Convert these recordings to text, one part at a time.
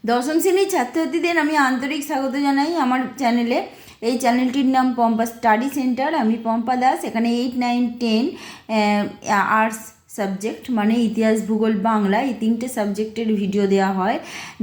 দশম শ্রেণীর ছাত্রছাত্রীদের আমি আন্তরিক স্বাগত জানাই আমার চ্যানেলে। এই চ্যানেলটির নাম পম্পা স্টাডি সেন্টার। আমি পম্পা দাস। এখানে 8, 9, 10 আর্টস সাবজেক্ট মানে ইতিহাস, ভূগোল, বাংলা এই 3টে সাবজেক্টের ভিডিও দেওয়া হয়।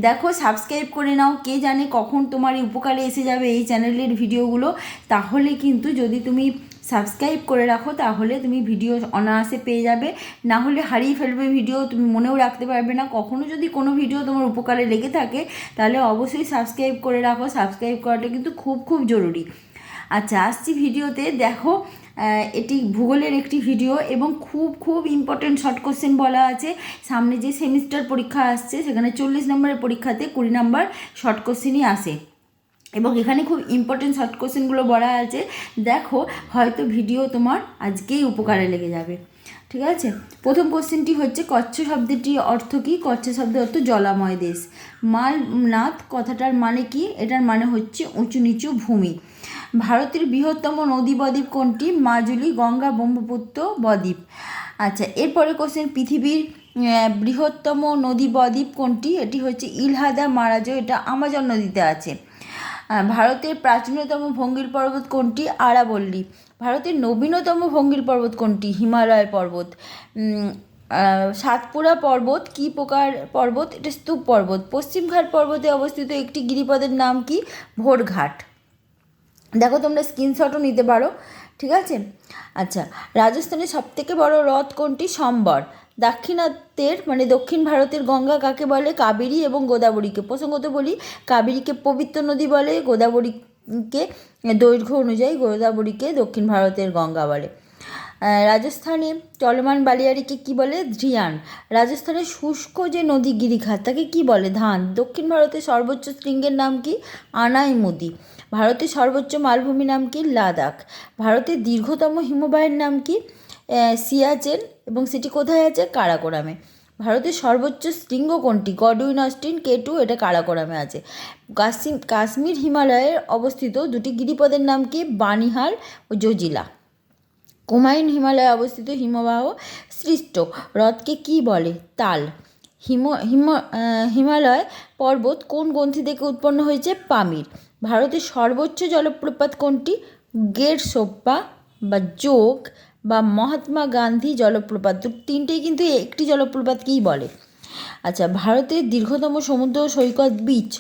দেখো, সাবস্ক্রাইব করে নাও। কে জানে কখন তোমার উপকারে এসে যাবে এই চ্যানেলের ভিডিওগুলো। তাহলে কিন্তু যদি তুমি সাবস্ক্রাইব করে রাখো তাহলে তুমি ভিডিও অনায়াসে পেয়ে যাবে, না হলে হারিয়ে ফেলবে ভিডিও, তুমি মনেও রাখতে পারবে না। কখনো যদি কোনো ভিডিও তোমার উপকারে লেগে থাকে তাহলে অবশ্যই সাবস্ক্রাইব করে রাখো। সাবস্ক্রাইব করাটা কিন্তু খুব খুব জরুরি। আচ্ছা, আসছি ভিডিওতে। দেখো, এটি ভূগোলের একটি ভিডিও এবং খুব খুব ইম্পর্টেন্ট শর্ট কোশ্চেন বলা আছে। সামনে যে সেমিস্টার পরীক্ষা আসছে সেখানে 40 নম্বরের পরীক্ষাতে 20 নম্বর শর্ট কোশ্চেনই আসে এবং এখানে খুব ইম্পর্টেন্ট শর্ট কোশ্চেনগুলো বলা আছে। দেখো, হয়তো ভিডিও তোমার আজকেই উপকারে লেগে যাবে। ঠিক আছে, প্রথম কোশ্চেনটি হচ্ছে, কচ্ছ শব্দটির অর্থ কী? কচ্ছ শব্দের অর্থ জলাময় দেশ। মালনাথ কথাটার মানে কি? এটার মানে হচ্ছে উঁচু নিচু ভূমি। ভারতের বৃহত্তম নদী বদ্বীপ কোনটি? মাজুলি, গঙ্গা, ব্রহ্মপুত্র বদ্বীপ। আচ্ছা, এরপরে কোশ্চেন, পৃথিবীর বৃহত্তম নদী বদ্বীপ কোনটি? এটি হচ্ছে ইলহাদা মারাজো, এটা আমাজন নদীতে আছে। ভারতের প্রাচীনতম ভঙ্গির পর্বত কোনটি? আরাবল্লী। ভারতের নবীনতম ভঙ্গির পর্বত কোনটি? হিমালয় পর্বত। সাতপুরা পর্বত কী প্রকার পর্বত? এটা স্তূপ পর্বত। পশ্চিমঘাট পর্বতে অবস্থিত একটি গিরিপথের নাম কি? ভোরঘাট। দেখো, তোমরা স্ক্রিনশটও নিতে পারো। ঠিক আছে। আচ্ছা, রাজস্থানের সবথেকে বড় হ্রদ কোনটি? সম্বর। দাক্ষিণাত্যের মানে দক্ষিণ ভারতের গঙ্গা কাকে বলে? কাবেরী এবং গোদাবরীকে। প্রসঙ্গত বলি, কাবেরীকে পবিত্র নদী বলে, গোদাবরীকে দৈর্ঘ্য অনুযায়ী গোদাবরীকে দক্ষিণ ভারতের গঙ্গা বলে। রাজস্থানে চলমান বালিয়াড়িকে কি বলে? ধ্রিয়ান। রাজস্থানের শুষ্ক যে নদী গিরিখাত তাকে কি বলে? ধান। দক্ষিণ ভারতের সর্বোচ্চ শৃঙ্গের নাম কি? আনাইমুদি। ভারতের সর্বোচ্চ মালভূমির নাম কি? লাদাখ। ভারতের দীর্ঘতম হিমবাহের নাম কি? সিয়াচেন, এবং সেটি কোথায় আছে? কারাকোরামে। ভারতের সর্বোচ্চ শৃঙ্গ কোনটি? গডউইন অস্টিন K2, এটা কারাকোরামে আছে। কাশ্মীর হিমালয়ে অবস্থিত দুটি গিরিপথের নাম কি? বানিহাল ও জজিলা। কুমায়ুন হিমালয়ে অবস্থিত হিমবাহ সৃষ্ট হ্রদকে কি বলে? তাল। হিমালয় পর্বত কোন গ্রন্থি থেকে উৎপন্ন হয়েছে? পামির। ভারতের সর্বোচ্চ জলপ্রপাত কোনটি? গেরসোপ্পা বা যোগ বা মহাত্মা গান্ধী জলপ্রপাত। তিনটেই কিন্তু একটি জলপ্রপাতকেই বলে। আচ্ছা, ভারতের দীর্ঘতম সমুদ্র সৈকত বিচ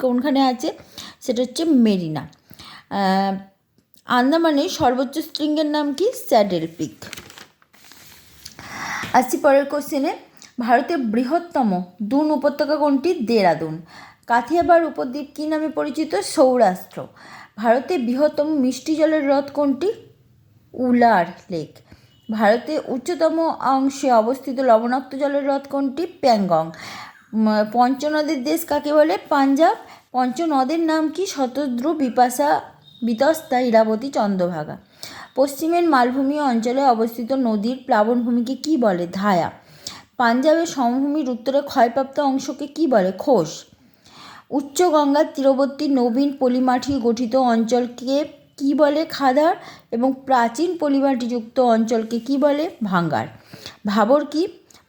কোনখানে আছে? সেটা হচ্ছে মেরিনা। আন্দামানের সর্বোচ্চ শৃঙ্গের নাম কি? Saddle Peak. আসছি পরের কোশ্চেনে, ভারতের বৃহত্তম দুন উপত্যকা কোনটি? দেরাদুন। কাথিয়াবার উপদ্বীপ কী নামে পরিচিত? সৌরাষ্ট্র। ভারতের বৃহত্তম মিষ্টি জলের হ্রদ কোনটি? উলার লেক। ভারতের উচ্চতম অংশে অবস্থিত লবণাক্ত জলের হ্রদ কোনটি? প্যাংগং। পঞ্চনদের দেশ কাকে বলে? পাঞ্জাব। পঞ্চনদের নাম কি? শতদ্রু, বিপাশা, বিতস্তা, ইরাবতী, চন্দ্রভাগা। পশ্চিমের মালভূমি অঞ্চলে অবস্থিত নদীর প্লাবনভূমিকে কি বলে? ধায়া। পাঞ্জাবের সমভূমির উত্তরে ক্ষয়প্রাপ্ত অংশকে কি বলে? খোস। উচ্চ গঙ্গার তীরবর্তী নবীন পলিমাটি গঠিত অঞ্চলকে কি বলে? খাদার। এবং প্রাচীন পলিমাটিযুক্ত অঞ্চলকে কি বলে? ভাঙ্গার। ভাবর কি?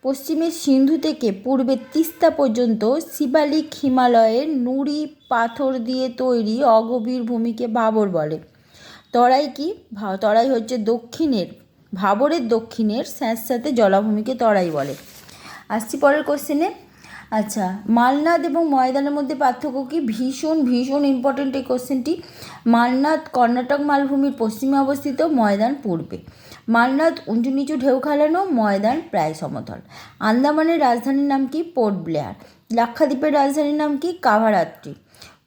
পশ্চিমের সিন্ধু থেকে পূর্বে তিস্তা পর্যন্ত শিবালিক হিমালয়ের নুড়ি পাথর দিয়ে তৈরি অগভীর ভূমিকে ভাবর বলে। তরাই কি? তরাই হচ্ছে দক্ষিণের, ভাবরের দক্ষিণের স্যাঁতস্যাঁতে জলাভূমিকে তরাই বলে। আসছি পরের কোশ্চেনে। আচ্ছা, মালনাদ এবং ময়দানের মধ্যে পার্থক্য কি? ভীষণ ভীষণ ইম্পর্টেন্ট এই কোশ্চেনটি। মালনাদ কর্ণাটক মালভূমির পশ্চিমে অবস্থিত, ময়দান পূর্বে। মালনাদ উঁচু নিচু ঢেউ খেলানো, ময়দান প্রায় সমতল। আন্দামানের রাজধানীর নাম কি? Port Blair. লাক্ষাদ্বীপের রাজধানীর নাম কি? কাভারাত্রি।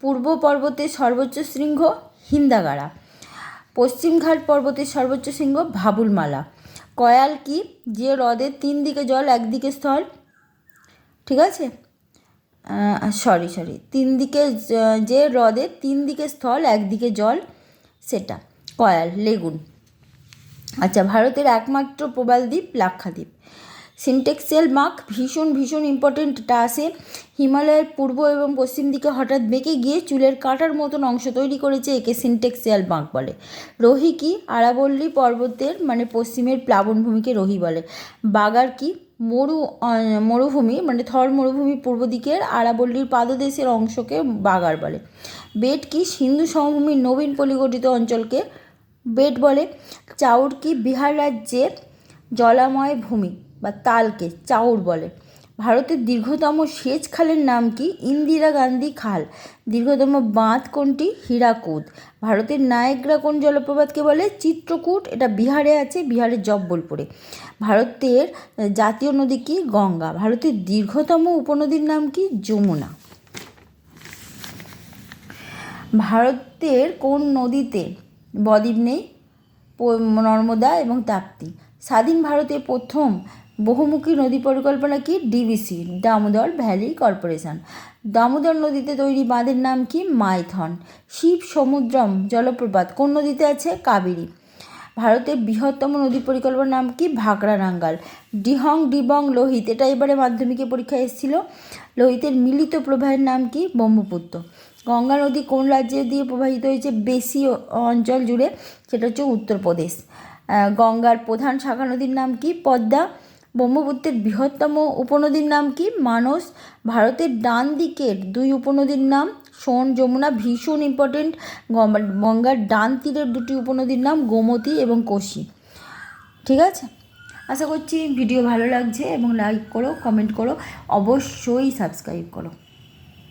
পূর্ব পর্বতের সর্বোচ্চ শৃঙ্গ হিন্দাগাড়া। পশ্চিমঘাট পর্বতের সর্বোচ্চ শৃঙ্গ ভাবুলমালা। কয়াল কি? যে হ্রদের 3 দিকে জল, একদিকে স্থল। ঠিক আছে, সরি 3 দিকে, যে হ্রদের 3 দিকে স্থল একদিকে জল, সেটা কয়াল, লেগুন। আচ্ছা, ভারতের একমাত্র প্রবাল দ্বীপ লাক্ষাদ্বীপ। সিনটেক্সিয়াল মার্ক ভীষণ ভীষণ ইম্পর্টেন্ট, এটা আসে। হিমালয়ের পূর্ব এবং পশ্চিম দিকে হঠাৎ বেঁকে গিয়ে চুলের কাঁটার মতন অংশ তৈরি করেছে, একে সিনটেক্সিয়াল মার্ক বলে। রোহি কি? আরাবল্লী পর্বতের মানে পশ্চিমের প্লাবনভূমিকে রোহি বলে। বাগার কি? মরুভূমি মানে থর মরুভূমির পূর্ব দিকের আরাবল্লীর পাদদেশের অংশকে বাগার বলে। বেট কি সিন্ধু সমভূমির নবীন পলিগঠিত অঞ্চলকে বেট বলে। চাউর কি বিহার রাজ্যের জলাময় ভূমি বা তালকে চাউর বলে। ভারতের দীর্ঘতম সেচ খালের নাম কি? ইন্দিরা গান্ধী খাল। দীর্ঘতম বাঁধ কোনটি? হীরাকুদ। ভারতের নায়েগ্রা কোন জলপ্রপাতকে বলে? চিত্রকূট। এটা বিহারে আছে, বিহারের জব্বলপুরে। ভারতের জাতীয় নদী কি? গঙ্গা। ভারতের দীর্ঘতম উপনদীর নাম কি? যমুনা। ভারতের কোন নদীতে বদ্বীপ নেই? নর্মদা এবং তাপ্তি। স্বাধীন ভারতের প্রথম বহুমুখী নদী পরিকল্পনা কি? DVC, Damodar valley corporation. Damodar নদীতে তৈরি বাঁধের নাম কি? মাইথন। শিব সমুদ্রম জলপ্রপাত কোন নদীতে আছে? কাবেরী। ভারতের বৃহত্তম নদী পরিকল্পনার নাম কি? ভাকরানাঙ্গাল। ডিহং ডিবং লোহিত, এটা এবারে মাধ্যমিকে পরীক্ষায় এসেছিল। লোহিতের মিলিত প্রবাহের নাম কি? ব্রহ্মপুত্র। গঙ্গা নদী কোন রাজ্যে দিয়ে প্রবাহিত হয়েছে বেশি অঞ্চল জুড়ে? সেটা হচ্ছে উত্তরপ্রদেশ। গঙ্গার প্রধান শাখা নদীর নাম কি? পদ্মা। ব্রহ্মপুত্রের বৃহত্তম উপনদীর নাম কি? মানস। ভারতের ডান দিকের দুই উপনদীর নাম? সোন, যমুনা। ভীষণ ইম্পর্টেন্ট, গঙ্গার ডান তীরের দুটি উপনদীর নাম গোমতী এবং কোশি। ঠিক আছে, আশা করছি ভিডিও ভালো লাগছে এবং লাইক করো, কমেন্ট করো, অবশ্যই সাবস্ক্রাইব করো।